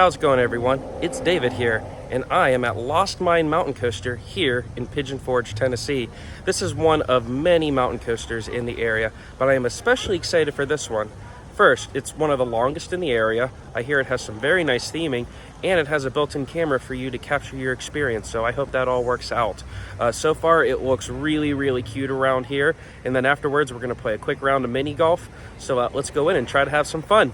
How's it going, everyone? It's David here, and I am at Lost Mine Mountain Coaster here in Pigeon Forge, Tennessee. This is one of many mountain coasters in the area, but I am especially excited for this one. First, it's one of the longest in the area. I hear it has some very nice theming, and it has a built-in camera for you to capture your experience, so I hope that all works out. So far, it looks really cute around here, and then afterwards, we're going to play a quick round of mini golf. So let's go in and try to have some fun.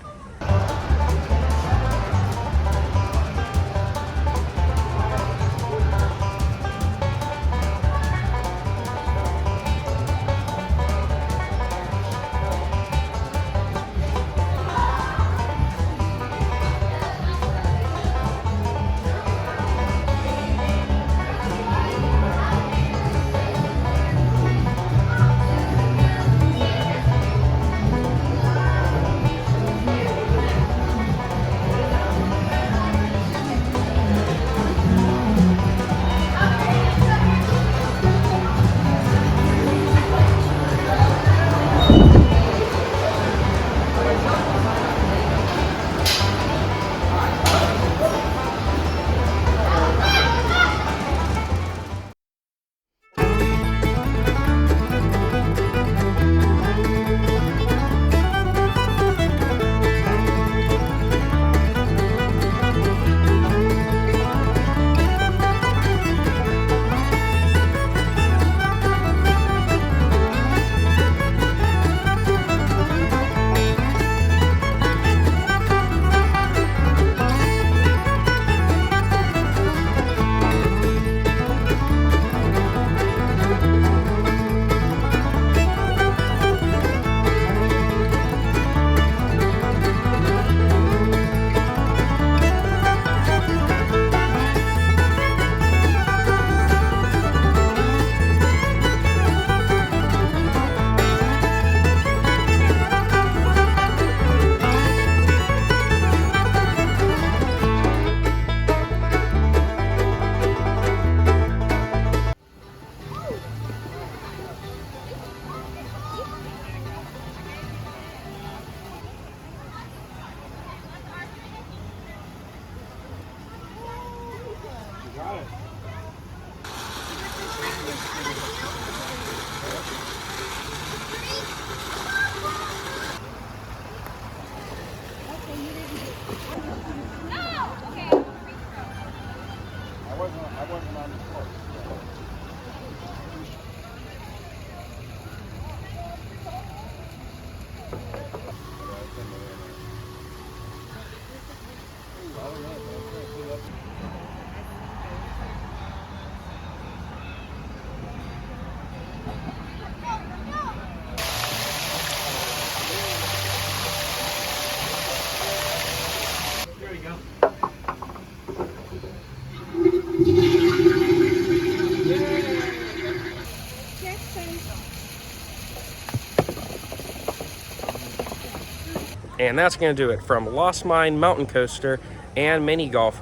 And that's going to do it from Lost Mine Mountain Coaster and Mini Golf.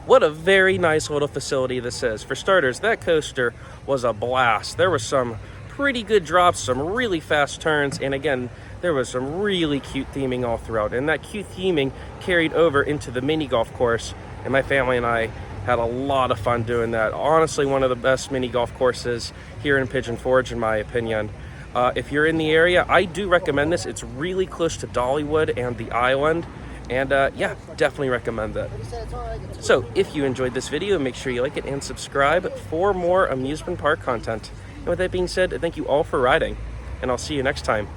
What a very nice little facility this is. For starters, that coaster was a blast. There was some pretty good drops, some really fast turns, and again, there was some really cute theming all throughout. And that cute theming carried over into the mini golf course, and my family and I had a lot of fun doing that. Honestly, one of the best mini golf courses here in Pigeon Forge, in my opinion. If you're in the area, I do recommend this. It's really close to Dollywood and the island, and yeah, definitely recommend that. So if you enjoyed this video, make sure you like it and subscribe for more amusement park content. And with that being said, thank you all for riding, and I'll see you next time.